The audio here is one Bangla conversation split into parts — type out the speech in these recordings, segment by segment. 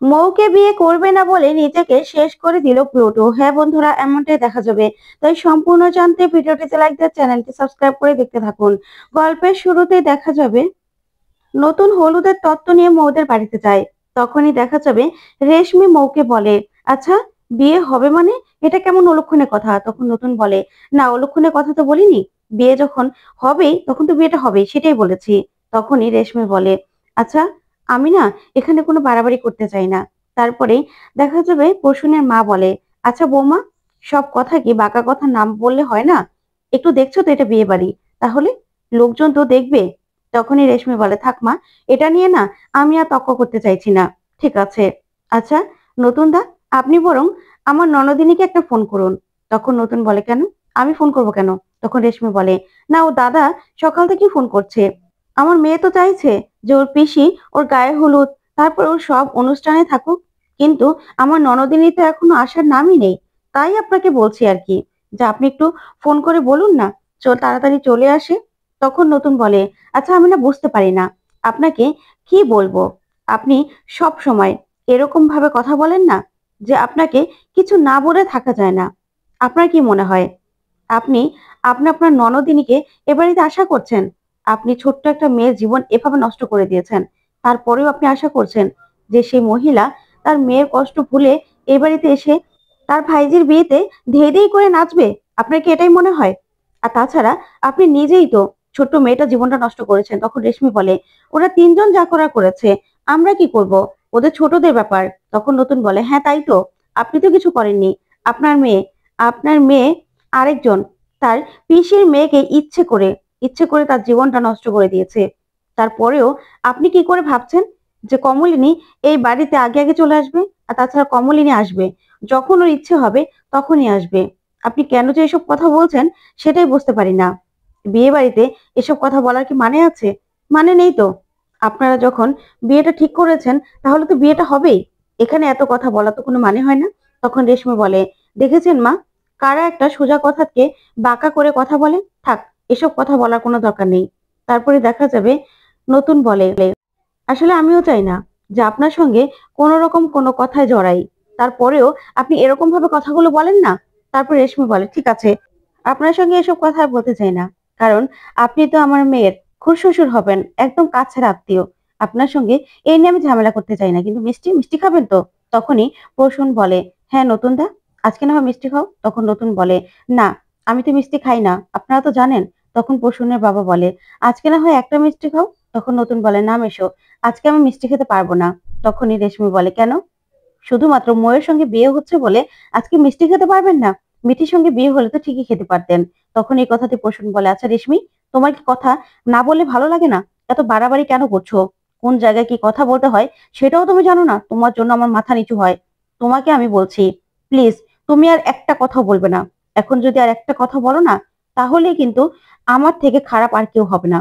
মৌকে বিয়ে করবে না বলে নিজেকে শেষ করে দিল প্লুটো। হ্যাঁ বন্ধুরা, এমনটাই দেখা যাবে। তাই সম্পূর্ণ জানতে ভিডিওটিতে লাইক দিয়ে চ্যানেলটি সাবস্ক্রাইব করে দেখতে থাকুন। গল্পের শুরুতেই দেখা যাবে নতুন হলুদের তত্ত্ব নিয়ে মৌদের বাড়িতে যায়। তখনই দেখা যাবে রেশমি মৌকে বলে, আচ্ছা বিয়ে হবে মানে এটা কেমন অলক্ষণের কথা? তখন নতুন বলে, না অলক্ষণের কথা তো বলিনি, বিয়ে যখন হবেই তখন তো বিয়েটা হবেই, সেটাই বলেছি। তখনই রেশমি বলে, আচ্ছা আমি না এখানে কোনো বাড়াবাড়ি করতে চাই না। তারপরে দেখা যাবে প্রসূনের মা বলে, আচ্ছা বৌমা, সব কথা কি বাঁকা কথা নাম বললে হয় না? একটু দেখছো তো এটা বিয়ে বাড়ি, তাহলে লোকজন তো দেখবে। তখনই রেশমি বলে, থাক মা, এটা নিয়ে না আমি আর তর্ক করতে চাইছি না। ঠিক আছে, আচ্ছা নতুন দা, আপনি বরং আমার ননদিনীকে একটা ফোন করুন। তখন নতুন বলে, কেন? আমি ফোন করব কেন? তখন রেশমি বলে, না ও দাদা সকাল থেকেই ফোন করছে। আমার মেয়ে তো চাইছে যে ওর পিসি ওর গায়ে হলুদ, তারপর ওর সব অনুষ্ঠানে থাকুক, কিন্তু আমার ননদিনী তো এখনো আসার নামই নেই। তাই আপনাকে বলছি আর কি, যে আপনি একটু ফোন করে বলুন না, তাড়াতাড়ি চলে আসে। তখন নতুন বলে, আচ্ছা আমি না বুঝতে পারি না আপনাকে কি বলবো। আপনি সব সময় এরকম ভাবে কথা বলেন না, যে আপনাকে কিছু না বলে থাকা যায় না। আপনার কি মনে হয় আপনি আপনার ননদিনীকে এ বাড়িতে আশা করছেন? আপনি ছোট্ট একটা মেয়ের জীবন এভাবে নষ্ট করে দিয়েছেন, তারপরেও আপনি আশা করছেন যে সেই মহিলা তার মেয়ের কষ্ট ভুলে এই বাড়িতে এসে তার ভাইজির বিয়েতে ধেই ধেই করে নাচবে? আপনার কি এটাই মনে হয়? আর তাছাড়া আপনি নিজেই তো ছোট্ট মেয়েটা জীবনটা নষ্ট করেছেন। তখন রেশমি বলে, ওরা তিনজন যা করার করেছে, আমরা কি করব? ওদের ছোটদের ব্যাপার। তখন নতুন বলে, হ্যাঁ তাই তো, আপনি তো কিছু করেননি। আপনার মেয়ে আরেকজন তার পিসির মেয়েকে ইচ্ছে করে তার জীবনটা নষ্ট করে দিয়েছে। তারপরেও আপনি কি করে ভাবছেন যে কমলিনী এই বাড়িতে আগে আগে চলে আসবে? আর তাছাড়া কমলিনী আসবে যখন ওর ইচ্ছে হবে, তখনই আসবে। আপনি কেন যে এসব কথা বলছেন সেটাই বুঝতে পারি না। বিয়ে বাড়িতে এসব কথা বলার কি মানে আছে? মানে নেই তো। আপনারা যখন বিয়েটা ঠিক করেছেন তাহলে তো বিয়েটা হবেই, এখানে এত কথা বলা তো কোনো মানে হয় না। তখন রেশমি বলে, দেখেছেন মা, কারা একটা সোজা কথাকে বাঁকা করে কথা বলে। থাক, এসব কথা বলার কোনো দরকার নেই। তারপরে দেখা যাবে নতুন বলে, আসলে আমিও চাই না যে আপনার সঙ্গে কোনো রকম কোনো কথায় জড়াই, তারপরেও আপনি এরকম ভাবে কথাগুলো বলেন না। তারপর রেশমি বলে, ঠিক আছে, আপনার সঙ্গে এসব কথা আর বলতে চাই না, কারণ আপনি তো আমার মেয়ের খুড়শ্বশুর হবেন, একদম কাছের আত্মীয়। আপনার সঙ্গে এই নিয়ে আমি ঝামেলা করতে চাই না, কিন্তু মিষ্টি মিষ্টি খাবেন তো? তখনই প্রসূন বলে, হ্যাঁ নতুন দা, আজকে না হয় মিষ্টি খাও। তখন নতুন বলে, না আমি তো মিষ্টি খাই না, আপনারা তো জানেন। তখন প্রসূনের বাবা বলে, আজকে না হয় একটা মিষ্টি খাও। তখন নতুন বলে, না মেশো, আজকে আমি মিষ্টি খেতে পারবো না। তখনই রেশমি বলে, কেন? শুধুমাত্র ময়ের সঙ্গে বিয়ে হচ্ছে বলে আজকে মিষ্টি খেতে পারবেন না? মিঠির সঙ্গে বিয়ে হলে তো ঠিকই খেতে পারতেন। তখন এই কথাতে প্রসূন বলে, আচ্ছা রেশমি, তোমার কি কথা না বললে ভালো লাগে না? এত বাড়াবাড়ি কেন করছো? কোন জায়গায় কি কথা বলতে হয় সেটাও তুমি জানো না? তোমার জন্য আমার মাথা নিচু হয়। তোমাকে আমি বলছি, প্লিজ তুমি আর একটা কথা বলবে না। এখন যদি আর একটা কথা বলো না, তাহলে কিন্তু আমার থেকে খারাপ আর কেউ হবে না।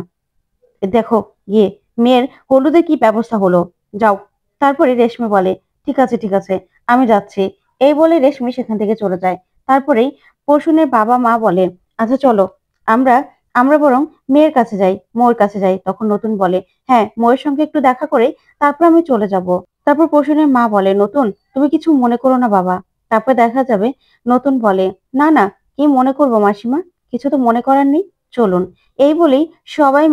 দেখো গিয়ে মেয়ের হলুদের কি ব্যবস্থা হলো, যাও। তারপরে রেশমি বলে, ঠিক আছে ঠিক আছে, আমি যাচ্ছি। এই বলে রেশমি সেখান থেকে চলে যায়। তারপরেই প্রসূনের বাবা মা বলে, আচ্ছা চলো, আমরা আমরা বরং মেয়ের কাছে যাই, মৌর কাছে যাই। তখন নতুন বলে, হ্যাঁ মৌয়ের সঙ্গে একটু দেখা করে তারপর আমি চলে যাব। তারপর প্রসূনের মা বলে, নতুন তুমি কিছু মনে করো না বাবা। তারপর দেখা যাবে নতুন বলে, না না, কি মনে করবো মাসিমা, কিছু তো মনে করার নেই, চলুন। এই বলেই সবাই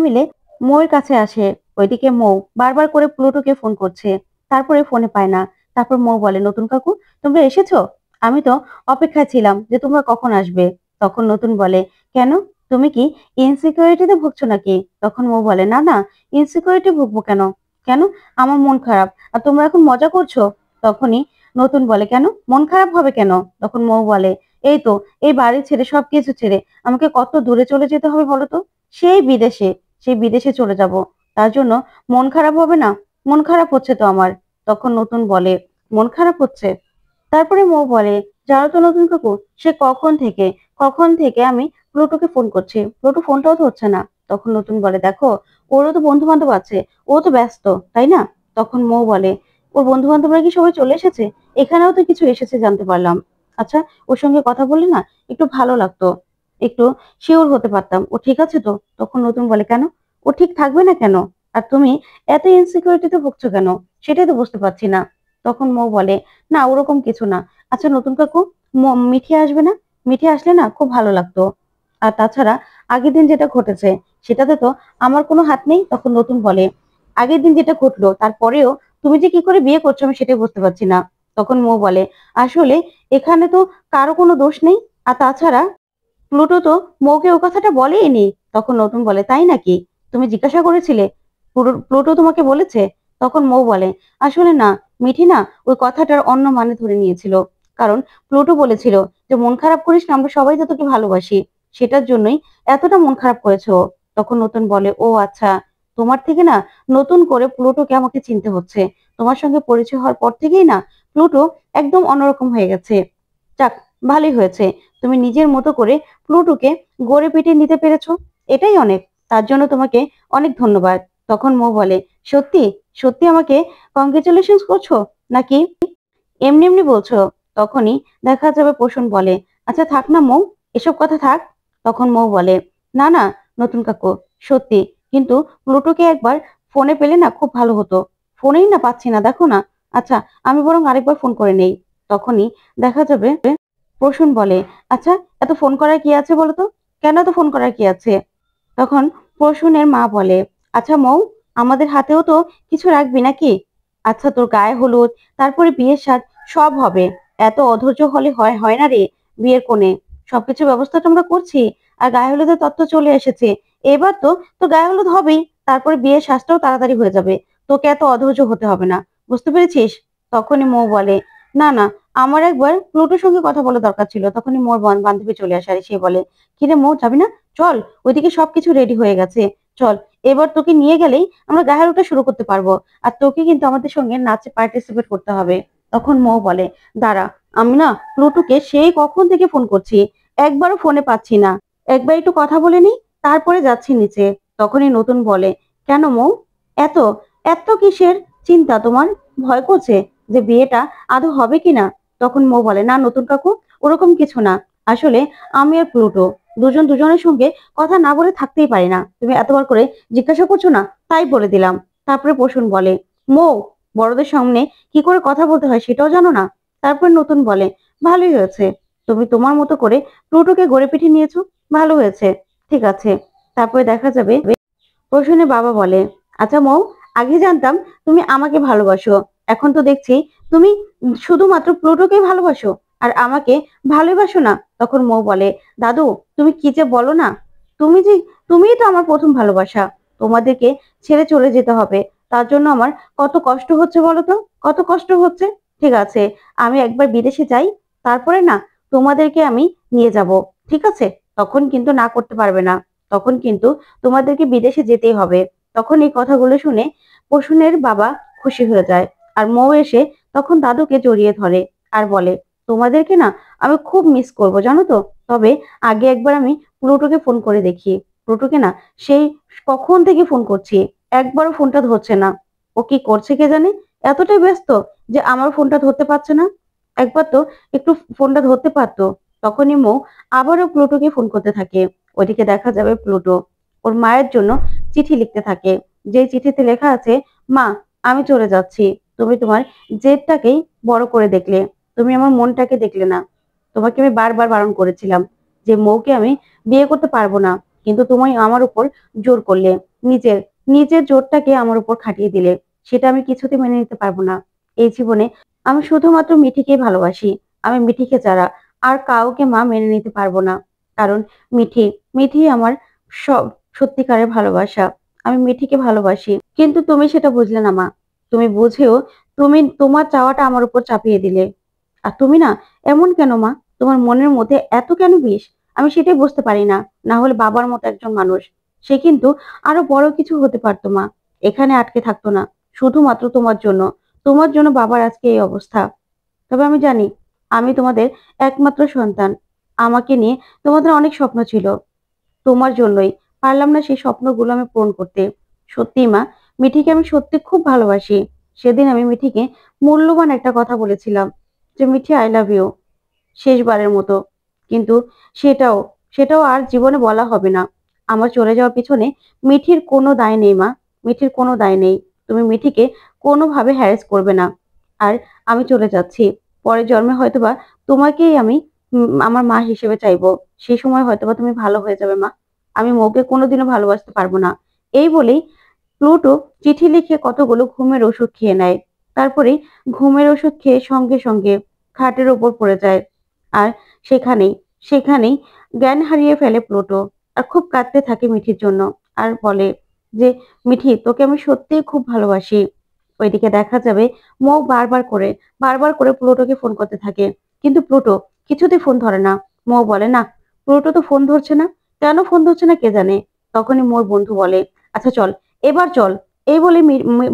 মিলে মৌয়ের কাছে আসে। ওইদিকে মৌ বারবার করে প্লুটোকে ফোন করছে, তারপরে ফোনে পায় না। তারপর মৌ বলে, নতুন কাকু তোমরা এসেছো? আমি তো অপেক্ষায় ছিলাম যে তোমরা কখন আসবে। তখন নতুন বলে, কেন, তুমি কি ইনসিকিউরিটিতে ভুগছো নাকি? তখন মৌ বলে, না না, ইনসিকিউরিটি ভুগবো কেন? কেন, আমার মন খারাপ আর তোমরা এখন মজা করছো? তখনই নতুন বলে, কেন মন খারাপ হবে কেন? তখন মৌ বলে, এই তো, এই বাড়ি ছেড়ে সবকিছু ছেড়ে আমাকে কত দূরে চলে যেতে হবে বলো তো? সেই বিদেশে, সেই বিদেশে চলে যাব, তার জন্য মন খারাপ হবে না? মন খারাপ হচ্ছে তো আমার। তখন নতুন বলে, মন খারাপ হচ্ছে? তারপরে মৌ বলে, জানো তো নতুন কাকু, সে কখন থেকে আমি প্লুটোকে ফোন করছি, প্লুটো ফোনটাও তো হচ্ছে না। তখন নতুন বলে, দেখো ওরও তো বন্ধু বান্ধব আছে, ও তো ব্যস্ত, তাই না? তখন মৌ বলে, ওর বন্ধু বান্ধবরা কি সবাই চলে এসেছে? এখানেও তো কিছু এসেছে জানতে পারলাম। আচ্ছা, ওর সঙ্গে কথা বললে না একটু ভালো লাগতো, একটু শিওর হতে পারতাম ও ঠিক আছে তো। তখন নতুন বলে, কেন, ও ঠিক থাকবে না কেন? আর তুমি এত ইনসিকিউরিটিতে ভুগছো কেন? সেটাই তো বুঝতে পারছি না। তখন মৌ বলে, না ওরকম কিছু না। আচ্ছা নতুন কাকু, মিঠি আসবে না? মিঠি আসলে না খুব ভালো লাগতো। আর তাছাড়া আগের দিন যেটা ঘটেছে সেটাতে তো আমার কোনো হাত নেই। তখন নতুন বলে, আগের দিন যেটা ঘটলো তারপরেও তুমি যে কি করে বিয়ে করছো আমি সেটাই বুঝতে পারছি না। তখন মৌ বলে, আসলে এখানে তো কারো কোনো দোষ নেই। আর তাছাড়া প্লুটো তো মৌকে ও কথাটা বলেইনি। তখন নতুন বলে, তাই নাকি? তুমি জিজ্ঞাসা করেছিলে? প্লুটো তোমাকে বলেছে? তখন মৌ বলে, আসলে না, মিঠি না ওই কথাটার অন্য মানে ধরে নিয়েছিল। কারণ প্লুটো বলেছিল যে মন খারাপ করিস না, আমরা সবাই তো তোকে ভালোবাসি, সেটার জন্যই এতটা মন খারাপ করেছো। তখন নতুন বলে, ও আচ্ছা, তোমার থেকে না নতুন করে প্লুটোকে আমাকে চিনতে হচ্ছে। তোমার সঙ্গে পরিচয় হওয়ার পর থেকেই না প্লুটো একদম অন্যরকম হয়ে গেছে। যাক, ভালোই হয়েছে, তুমি নিজের মতো করে প্লুটোকে গড়ে পিটিয়ে নিতে পেরেছো, এটাই অনেক। তার জন্য তোমাকে অনেক ধন্যবাদ। তখন মৌ বলে, সত্যি সত্যি আমাকে কংগ্রেচুলেশনস করছো নাকি এমনি এমনি বলছো? তখনই দেখা যাবে পোষণ বলে, আচ্ছা থাক না মৌ, এসব কথা থাক। তখন মৌ বলে, না না নতুন কাকু, সত্যি, কিন্তু প্লুটোকে একবার ফোনে পেলে না খুব ভালো হতো। ফোনেই না পাচ্ছি না, দেখো না। আচ্ছা, আমি বরং আরেকবার ফোন করে নেই। তখনই দেখা যাবে প্রসূন বলে, আচ্ছা এত ফোন করার কি আছে বলো তো? কেন এত ফোন করার কি আছে? তখন প্রসূনের মা বলে, আচ্ছা মৌ, আমাদের হাতেও তো কিছু রাখবি নাকি? আচ্ছা তোর গায়ে হলুদ, তারপরে বিয়ের সাজ সব হবে। এত অধৈর্য হলে হয় হয় না রে। বিয়ের কোণে সবকিছু ব্যবস্থা তো আমরা করছি, আর গায়ে হলুদের তত্ত্ব চলে এসেছে। এবার তো তো গায়ে হলুদ হবেই, তারপরে বিয়ের সাজটাও তাড়াতাড়ি হয়ে যাবে। তোকে এত অধৈর্য হতে হবে না, বুঝতে পেরেছিস? তখনই মৌ বলে, না না, আমার একবার প্লুটোর সঙ্গে কথা বলা দরকার ছিল। তখনই মোর বান্ধবী চলে আসে, আর সে বলে, কিরে মৌ, যাবি না? চল, ওইদিকে সবকিছু রেডি হয়ে গেছে। চল, এবার তোকে নিয়ে গেলেই আমরা গায়ে হলুদটা শুরু করতে পারবো। আর তোকে কিন্তু আমাদের সঙ্গে নাচে পার্টিসিপেট করতে হবে। তখন মৌ বলে, দাঁড়া, আমি না প্লুটোকে সেই কখন থেকে ফোন করছি, একবারও ফোনে পাচ্ছি না। একবার একটু কথা বলে নি, তারপরে যাচ্ছি নিচে। তখনই নতুন বলে, কেন মৌ, এত এত কিসের চিন্তা তোমার? ভয় করছে যে বিয়েটা আদৌ হবে কিনা? তখন মৌ বলে, না নতুন কাকু, ওরকম কিছু না। আসলে আমি আর প্লুটো দুজন দুজনের সঙ্গে কথা না বলে থাকতেই পারি না। তুমি এতবার করে জিজ্ঞাসা করছো না, তাই বলে দিলাম। তারপরে পোষণ বলে, মৌ, বড়দের সামনে কি করে কথা বলতে হয় সেটাও জানো না? তারপর নতুন বলে, ভালোই হয়েছে, তুমি তোমার মতো করে প্লুটোকে গড়ে পিঠে নিয়েছো, ভালো হয়েছে, ঠিক আছে। তারপরে দেখা যাবে প্রসূনের বাবা বলে, আচ্ছা মৌ, আগে জানতাম তুমি আমাকে ভালোবাসো, এখন তো দেখছি তুমি শুধুমাত্র প্লুটোকে ভালোবাসো, আর আমাকে ভালোবাসো না। তখন মৌ বলে, দাদু, তুমি কি যে বলো না, তুমি যে তুমিই তো আমার প্রথম ভালোবাসা। তোমাদেরকে ছেড়ে চলে যেতে হবে, তার জন্য আমার কত কষ্ট হচ্ছে বলো তো, কত কষ্ট হচ্ছে। ঠিক আছে, আমি একবার বিদেশে যাই, তারপরে না তোমাদেরকে আমি নিয়ে যাব, ঠিক আছে? তখন কিন্তু না করতে পারবে না, তখন কিন্তু তোমাদেরকে বিদেশে যেতেই হবে। তখন এই কথাগুলো শুনে প্রসূনের বাবা খুশি হয়ে যায়। আর মৌ এসে তখন দাদুকে জড়িয়ে ধরে আর বলে, তোমাদেরকে না আমি খুব মিস করব জানো তো। তবে আগে একবার আমি প্লুটোকে ফোন করে দেখি। প্লুটোকে না সেই কখন থেকে ফোন করছি, একবারও ফোনটা ধরছে না। ও কি করছে কে জানে, এতটাই ব্যস্ত যে আমার ফোনটা ধরতে পারছে না। একবার তো একটু ফোনটা ধরতে পারতো। তখনই মৌ আবারও প্লুটোকে ফোন করতে থাকে। ওইদিকে দেখা যাবে প্লুটো ওর মায়ের জন্য চিঠি লিখতে থাকে। যে চিঠিতে লেখা আছে, মা, আমি চলে যাচ্ছি, তুমি তোমার জেদটাকেই বড় করে দেখলে, তুমি আমার মনটাকে দেখলে না। তোমাকে আমি বারবার বারণ করেছিলাম যে মৌকে আমি বিয়ে করতে পারবো না, কিন্তু তুমি আমার উপর জোর করলে, নিজের নিজের জোরটাকে আমার উপর খাটিয়ে দিলে। সেটা আমি কিছুতে মেনে নিতে পারবো না। এই জীবনে আমি শুধুমাত্র মিঠিকেই ভালোবাসি। আমি মিঠিকে ছাড়া আর কাউকে মা মেনে নিতে পারবো না। কারণ মিঠি মিঠি আমার সব সত্যিকারের ভালোবাসা। আমি মিঠিকে ভালোবাসি, কিন্তু তুমি সেটা বুঝলে না মা। তুমি বুঝেও তুমি তোমার চাওয়াটা আমার উপর চাপিয়ে দিলে। আর তুমি না এমন কেন মা, তোমার মনের মধ্যে এত কেন বিষ? আমি সেটাই বুঝতে পারি না। না হলে বাবার মতো একজন মানুষ, সে কিন্তু আরো বড় কিছু হতে পারতো মা, এখানে আটকে থাকতো না। শুধুমাত্র তোমার জন্য, তোমার জন্য বাবার আজকে এই অবস্থা। তবে আমি জানি আমি তোমাদের একমাত্র সন্তান। আমাকে নিয়ে তোমাদের অনেক স্বপ্ন ছিল, তোমার জন্যই পারলাম না সেই স্বপ্নগুলো আমি পূরণ করতে। সত্যি মা, মিঠিকে আমি সত্যি খুব ভালোবাসি। সেদিন আমি মিঠিকে মূল্যবান একটা কথা বলেছিলাম যে, মিঠি আই লাভ ইউ, শেষবারের মতো। কিন্তু সেটাও সেটাও আর জীবনে বলা হবে না। আমার চলে যাওয়ার পিছনে মিঠির কোনো দায় নেই মা, মিঠির কোনো দায় নেই। তুমি মিঠিকে কোনোভাবে হ্যারাস করবে না। আর আমি চলে যাচ্ছি। পরের জন্মে হয়তোবা তোমাকেই আমি আমার মা হিসেবে চাইবো। সেই সময় হয়তোবা তুমি ভালো হয়ে যাবে মা। আমি মৌকে কোনোদিনও ভালোবাসতে পারবো না। এই বলেই প্লুটো চিঠি লিখে কতগুলো ঘুমের ওষুধ খেয়ে নেয়। তারপরেই ঘুমের ওষুধ খেয়ে সঙ্গে সঙ্গে খাটের ওপর পড়ে যায়। আর সেখানেই সেখানেই জ্ঞান হারিয়ে ফেলে প্লুটো। আর খুব কাঁদতে থাকে মিঠির জন্য। আর বলে যে, মিঠি তোকে আমি সত্যিই খুব ভালোবাসি। ওইদিকে দেখা যাবে মৌ বারবার করে প্লুটোকে ফোন করতে থাকে। কিন্তু প্লুটো কিছুতেই ফোন ধরে না। মৌ বলে, না, প্লুটো তো ফোন ধরছে না। কেন ফোন ধরছে না কে জানে। তখনই মোর বন্ধু বলে, আচ্ছা চল, এবার চল। এই বলে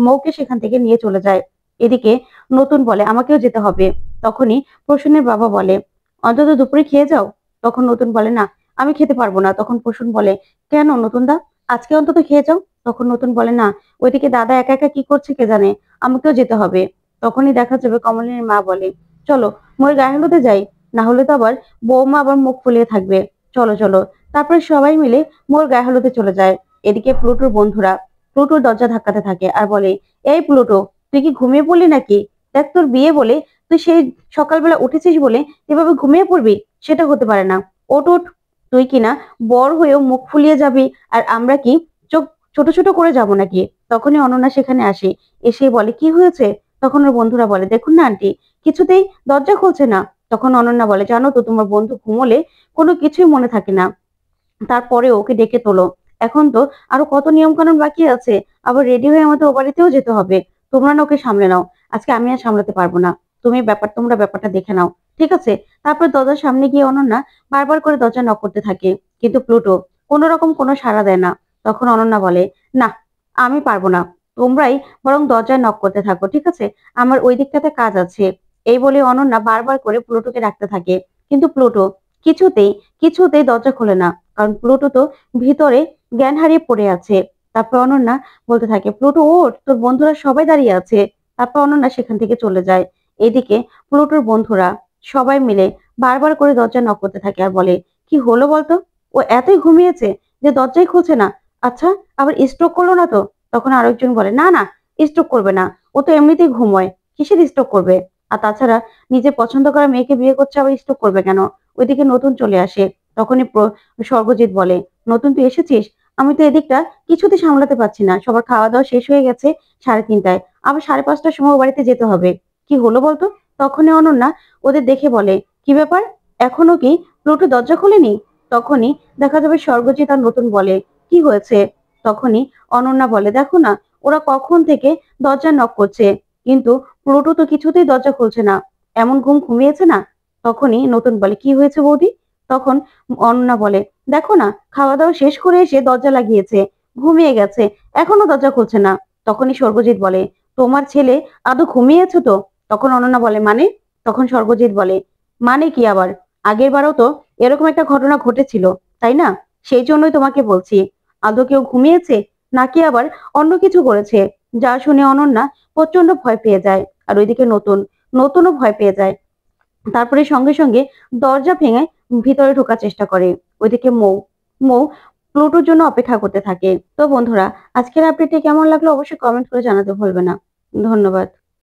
মৌকে সেখান থেকে নিয়ে চলে যায়। এদিকে নতুন বলে, আমাকেও যেতে হবে। তখনই প্রসূনের বাবা বলে, অন্তত দুপুরে খেয়ে যাও। তখন নতুন বলে, না, আমি খেতে পারবো না। তখন প্রসূন বলে, কেন নতুন দা, আজকে অন্তত খেয়ে যাও। তখন নতুন বলে, না, ওইদিকে দাদা একা একা কি করছে কে জানে, আমাকেও যেতে হবে। তখনই দেখা যাবে কমলিনীর মা বলে, চলো ময়ের গায়ে হলুদে যাই, না হলে তো আবার বৌমা আবার মুখ ফুলিয়ে থাকবে। চলো চলো। তারপরে সবাই মিলে মোর গায়ে হলুদে চলে যায়। এদিকে প্লুটোর বন্ধুরা প্লুটোর দরজা ধাক্কাতে থাকে আর বলে, এই প্লুটো, তুই কি ঘুমিয়ে পড়লি নাকি? দেখ, তোর বিয়ে বলে তুই সেই সকালবেলা উঠেছিস বলে এভাবে ঘুমিয়ে পড়বি? সেটা হতে পারে না। ওঠ ওঠ। তুই কিনা বর হয়েও মুখ ফুলিয়ে যাবি, আর আমরা কি চোখ ছোট ছোট করে যাব নাকি? তখনই অনন্যা সেখানে আসে। এসে বলে, কি হয়েছে? তখন ওর বন্ধুরা বলে, দেখুন না আন্টি, কিছুতেই দরজা খুলছে না। তখন অনন্যা বলে, জানো তো, তোমার বন্ধু ঘুমোলে কোনো কিছুই মনে থাকে না। তারপরে ওকে ডেকে তোলো। এখন তো আরো কত নিয়ম কানুন বাকি আছে। আবার রেডি হয়ে আমাদের ও বাড়িতেও যেতে হবে। তোমরা না ওকে সামলে নাও। আজকে আমি আর সামলাতে পারবো না। তোমরা ব্যাপারটা দেখে নাও, ঠিক আছে? তারপর দরজার সামনে গিয়ে অনন্যা বারবার করে দরজা নক করতে থাকে। কিন্তু প্লুটো কোনো রকম কোনো সাড়া দেয় না। তখন অনন্যা বলে, না, আমি পারবো না। তোমরাই বরং দরজায় নক করতে থাকো, ঠিক আছে? আমার ওই দিকটাতে কাজ আছে। এই বলে অনন্যা বারবার করে প্লুটোকে ডাকতে থাকে। কিন্তু প্লুটো কিছুতেই কিছুতেই দরজা খোলে না। কারণ প্লুটো তো ভিতরে জ্ঞান হারিয়ে পড়ে আছে। তারপর অনন্যা বলতে থাকে, প্লুটো ওঠ, তোর বন্ধুরা সবাই দাঁড়িয়ে আছে। তারপর অনন্যা সেখান থেকে চলে যায়। এদিকে প্লুটোর বন্ধুরা সবাই মিলে বারবার করে দরজা নক করতে থাকে আর বলে, কি হলো বলতো? ও এতই ঘুমিয়েছে যে দরজাই খুলছে না। আচ্ছা, আবার স্ট্রোক করলো না তো? তখন আরেকজন বলে, না না, স্ট্রোক করবে না, ও তো এমনিতেই ঘুমোয়, কিসের স্ট্রোক করবে? আর তাছাড়া নিজে পছন্দ করা মেয়েকে বিয়ে করছে, আবার স্ট্রোক করবে কেন? ওইদিকে নতুন চলে আসে। তখনই স্বর্গজিৎ বলে, নতুন তুই এসেছিস? আমি তো এদিকটা কিছুতে সামলাতে পারছি না। সবার খাওয়া দাওয়া শেষ হয়ে গেছে 3:30টায়, আবার 5:30টার সময় ও বাড়িতে যেতে হবে। কি হলো বলতো? তখনই অনন্যা ওদের দেখে বলে, কি ব্যাপার, এখনো কি প্লুটো দরজা খোলেনি? তখনই দেখা যাবে স্বর্গজিৎ আর নতুন বলে, কি হয়েছে? তখনই অনন্যা বলে, দেখো না, ওরা কখন থেকে দরজা নক করছে, কিন্তু প্লুটো তো কিছুতেই দরজা খুলছে না। এমন ঘুমিয়েছে না। তখনই নতুন বলে, কি হয়েছে বৌদি? তখন অনন্যা বলে, দেখো না, খাওয়া দাওয়া শেষ করে এসে দরজা লাগিয়েছে, ঘুমিয়ে গেছে, এখনো দরজা খুলছে না। তখনই স্বর্গজিৎ বলে, তোমার ছেলে আদৌ ঘুমিয়েছে তো? তখন অনন্যা বলে, মানে? তখন স্বর্গজিৎ বলে, মানে কি আবার? আগের বারও তো এরকম একটা ঘটনা ঘটেছিল, তাই না? সেই জন্যই তোমাকে বলছি, আদৌ কেউ ঘুমিয়েছে নাকি আবার অন্য কিছু করেছে? যা শুনে অনন্যা প্রচন্ড ভয় পেয়ে যায়। আর ওইদিকে নতুনও ভয় পেয়ে যায়। তারপরে সঙ্গে সঙ্গে দরজা ভেঙে ভিতরে ঢোকার চেষ্টা করে। ওইদিকে মৌ প্লুটোর জন্য অপেক্ষা করতে থাকে। তো বন্ধুরা, আজকের আপডেটটি কেমন লাগলো অবশ্যই কমেন্ট করে জানাতে ভুলবে না। ধন্যবাদ।